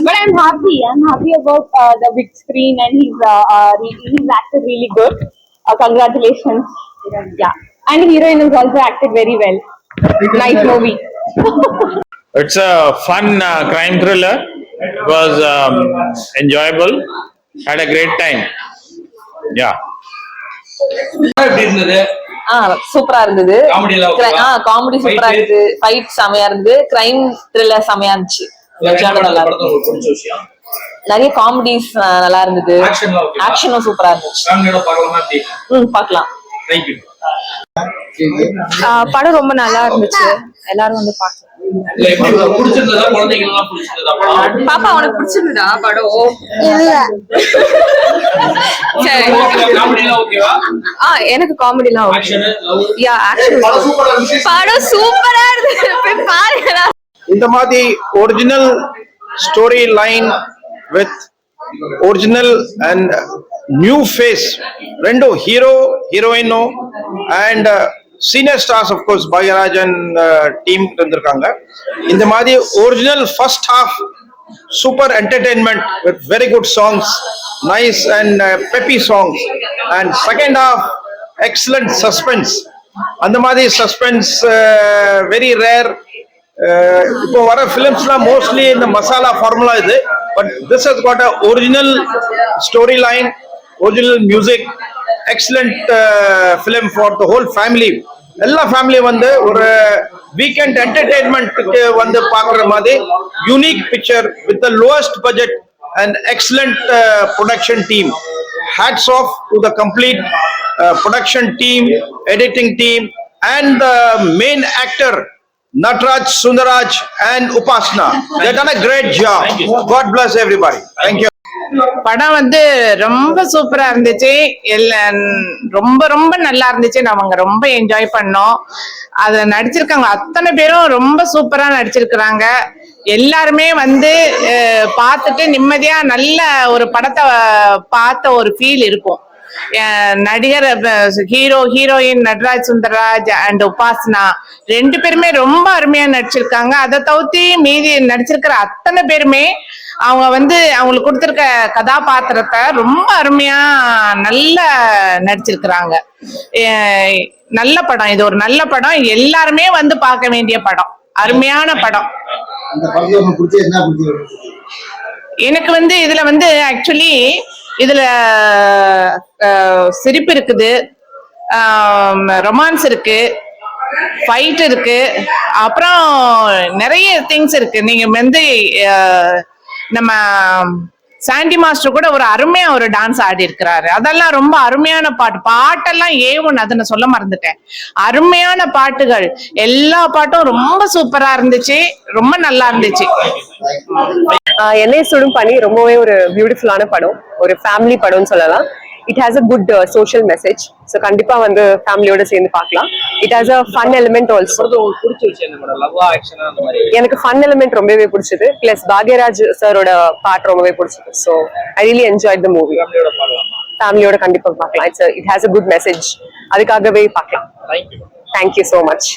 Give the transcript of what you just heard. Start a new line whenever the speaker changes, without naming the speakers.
But I'm happy. I'm happy about the big screen, and he's acted really good. Congratulations. Yeah, and heroine has also acted very well. Nice movie.
It's a fun crime thriller. It was enjoyable. Had a great time. Yeah.
சூப்பரா இருந்தது. Comedy சூப்பரா இருந்தது. Fight செமையா இருந்தது. Crime thriller செமையா இருந்துச்சு. நிறைய comedies நல்லா இருந்தது. ஆக்ஷனும் சூப்பரா இருந்துச்சு. பார்க்கலாம்.
படம் ரொம்ப நல்லா இருந்துச்சு. எல்லாரும் வந்து பாக்கலாம்.
பாப்பா உனக்கு பிடிச்சிருந்தா படம்?
எனக்கு காமெடி எல்லாம் படம் சூப்பரா இருக்கு. பாருங்க.
இந்த மாதிரி original story line with original and new face ரெண்டு ஹீரோ ஹீரோயினோ and senior stars of course பாக்யராஜன் டீம் இருந்திருக்காங்க. இந்த மாதிரி original first half super entertainment with very good songs, nice and peppy songs, and second half excellent suspense. அந்த மாதிரி suspense very rare. இப்போ வர ஃபிலிம்ஸ்லாம் மோஸ்ட்லி இந்த மசாலா ஃபார்முலா இது. But this has got a original story line, original music, excellent film for the whole family. எல்லா ஃபேமிலியும் வந்து ஒரு வீக்கெண்ட் என்டர்டெயின்மெண்ட்டுக்கு வந்து பார்க்குற மாதிரி unique picture with the lowest budget and excellent production team. Hats off to the complete production team, editing team, and the main actor Nataraj, Sundaraj, and Upasna. They've done a great job. God bless everybody. Thank you.
படம் வந்து ரொம்ப சூப்பரா இருந்துச்சு. ரொம்ப ரொம்ப நல்லா இருந்துச்சு. அவங்க ரொம்ப என்ஜாய் பண்ணோம். அத நடிச்சிருக்காங்க அத்தனை பேரும் ரொம்ப சூப்பரா நடிச்சிருக்கிறாங்க. எல்லாருமே வந்து பார்த்துட்டு நிம்மதியா நல்ல ஒரு படத்தை பார்த்த ஒரு ஃபீல் இருக்கும். நடிகர் hero heroine Natraj Sundararaj and உபாசனா ரெண்டு பேருமே ரொம்ப அருமையா நடிச்சிருக்காங்க. அதை தவிர்த்து மீதி நடிச்சிருக்கிற அத்தனை பேருமே அவங்க வந்து அவங்களுக்கு கொடுத்திருக்க கதாபாத்திரத்தை ரொம்ப அருமையா நல்லா நடிச்சிருக்கிறாங்க. நல்ல படம். இது ஒரு நல்ல படம். எல்லாருமே வந்து பார்க்க வேண்டிய படம். அருமையான படம். எனக்கு வந்து இதுல வந்து ஆக்சுவலி இதுல சிரிப்பு இருக்குது, ரொமான்ஸ் இருக்கு, ஃபைட் இருக்கு, அப்புறம் நிறைய திங்ஸ் இருக்கு. நீங்க வந்து நம்ம சாண்டி மாஸ்டர் கூட ஒரு அருமையா ஒரு டான்ஸ் ஆடி இருக்கிறாரு. அதெல்லாம் ரொம்ப அருமையான பாட்டெல்லாம் ஏவன் அதை நான் சொல்ல மறந்துட்டேன். அருமையான பாட்டுகள், எல்லா பாட்டும் ரொம்ப சூப்பரா இருந்துச்சு. ரொம்ப நல்லா இருந்துச்சு.
என்னை சுடும் பனி ரொம்பவே ஒரு பியூட்டிஃபுல்லான படம். ஒரு ஃபேமிலி படம்னு சொல்லலாம். It has a good social message. So கண்டிப்பா வந்து ஃபேமிலியோட சேர்ந்து பார்க்கலாம். It has a fun element also. எனக்கு ஃபன் எலிமெண்ட் ரொம்பவே பிடிச்சது. பிளஸ் பாக்யராஜ் சாரோட பாட்டு ரொம்பவே பிடிச்சது. So I really enjoy the movie. ஃபேமிலியோட கண்டிப்பா பார்க்கலாம். It has a good message. அதுக்காகவே பார்க்கலாம். Thank you so much.